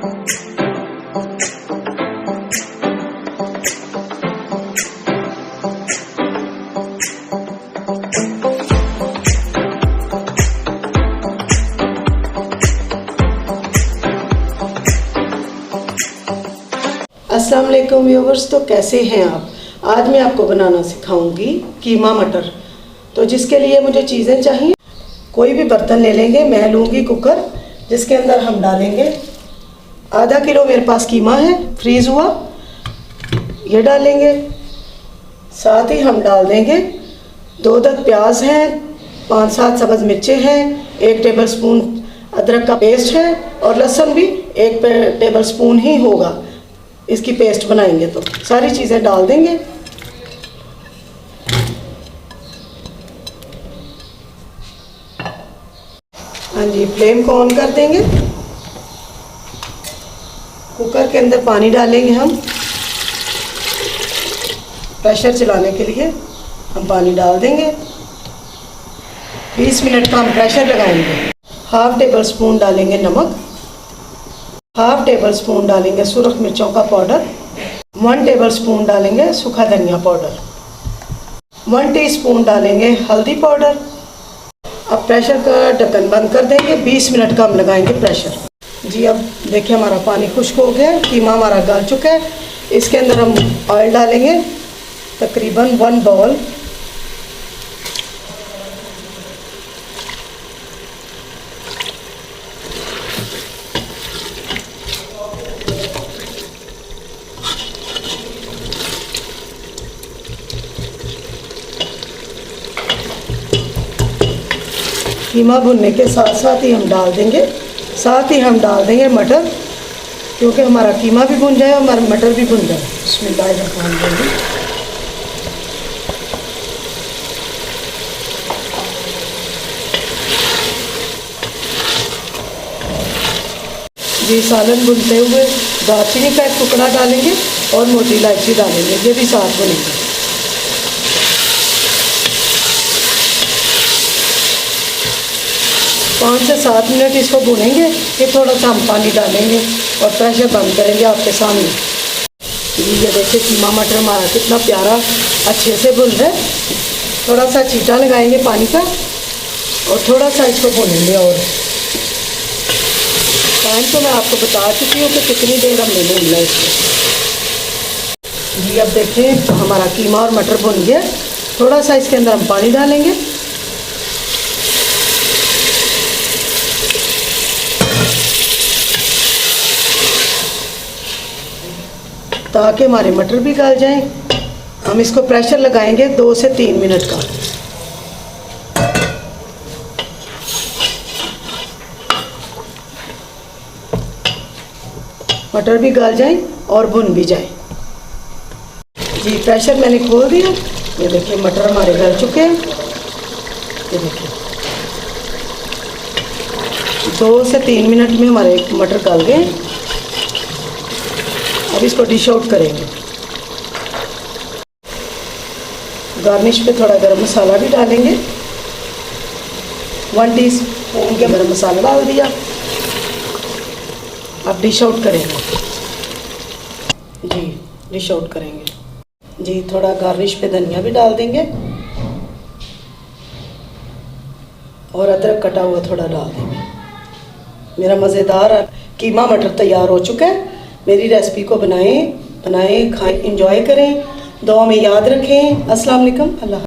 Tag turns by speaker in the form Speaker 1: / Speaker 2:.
Speaker 1: अस्सलाम वालेकुम व्यूवर्स, तो कैसे हैं आप। आज मैं आपको बनाना सिखाऊंगी कीमा मटर। तो जिसके लिए मुझे चीज़ें चाहिए, कोई भी बर्तन ले लेंगे। मैं लूँगी कुकर, जिसके अंदर हम डालेंगे आधा किलो मेरे पास कीमा है फ्रीज़ हुआ, ये डालेंगे। साथ ही हम डाल देंगे 2 प्याज हैं, 5-7 सब्ज़ मिर्चें हैं, 1 टेबलस्पून अदरक का पेस्ट है और लहसुन भी 1 टेबलस्पून ही होगा। इसकी पेस्ट बनाएंगे तो सारी चीज़ें डाल देंगे। हाँ जी, फ्लेम को ऑन कर देंगे। कुकर के अंदर पानी डालेंगे हम, प्रेशर चलाने के लिए हम पानी डाल देंगे। 20 मिनट का हम प्रेशर लगाएंगे। 1/2 टेबलस्पून डालेंगे नमक, 1/2 टेबलस्पून डालेंगे सुरख मिर्चों का पाउडर, 1 टेबलस्पून डालेंगे सूखा धनिया पाउडर, 1 टीस्पून डालेंगे हल्दी पाउडर। अब प्रेशर का ढक्कन बंद कर देंगे। 20 मिनट का हम लगाएंगे प्रेशर। जी, अब देखिए हमारा पानी खुश्क हो गया, कीमा हमारा गल चुका है। इसके अंदर हम ऑयल डालेंगे, तकरीबन 1 बाउल। कीमा भुनने के साथ साथ ही हम डाल देंगे मटर, क्योंकि हमारा कीमा भी भुन जाए और हमारा मटर भी भुन जाए। इसमें डाल देंगे। जी, सालन भुनते हुए दालचीनी का 1 टुकड़ा डालेंगे और मोटी इलायची डालेंगे, ये भी साथ भुनेंगे। पाँच से 7 मिनट इसको भुनेंगे। फिर थोड़ा सा हम पानी डालेंगे और प्रेशर बंद करेंगे आपके सामने। ये देखिए कीमा मटर हमारा कितना प्यारा अच्छे से भुन रहा है। थोड़ा सा छींटा लगाएंगे पानी का और थोड़ा सा इसको भुनेंगे। और टाइम तो मैं आपको बता चुकी हूँ कि कितनी देर हमने भूनना है इसको। जी, अब देखें हमारा कीमा और मटर भुन गया। थोड़ा सा इसके अंदर हम पानी डालेंगे। ताकि हमारे मटर भी गल जाएं। हम इसको प्रेशर लगाएंगे 2 से 3 मिनट का। मटर भी गल जाएं और भुन भी जाएं। जी, प्रेशर मैंने खोल दिया। ये देखिए मटर हमारे गल चुके हैं। ये देखिए 2 से 3 मिनट में हमारे मटर गल गए। अब इसको डिश आउट करेंगे। गार्निश पे थोड़ा गरम मसाला भी डालेंगे। 1 टीस्पून के गरम मसाला डाल दिया। अब डिश आउट करेंगे। जी, डिश आउट करेंगे। जी, थोड़ा गार्निश पे धनिया भी डाल देंगे और अदरक कटा हुआ थोड़ा डाल देंगे। मेरा मज़ेदार कीमा मटर तैयार हो चुका है। मेरी रेसिपी को बनाएं, खाएं, इंजॉय करें। दुआ में याद रखें। अस्सलाम वालेकुम। अल्लाह।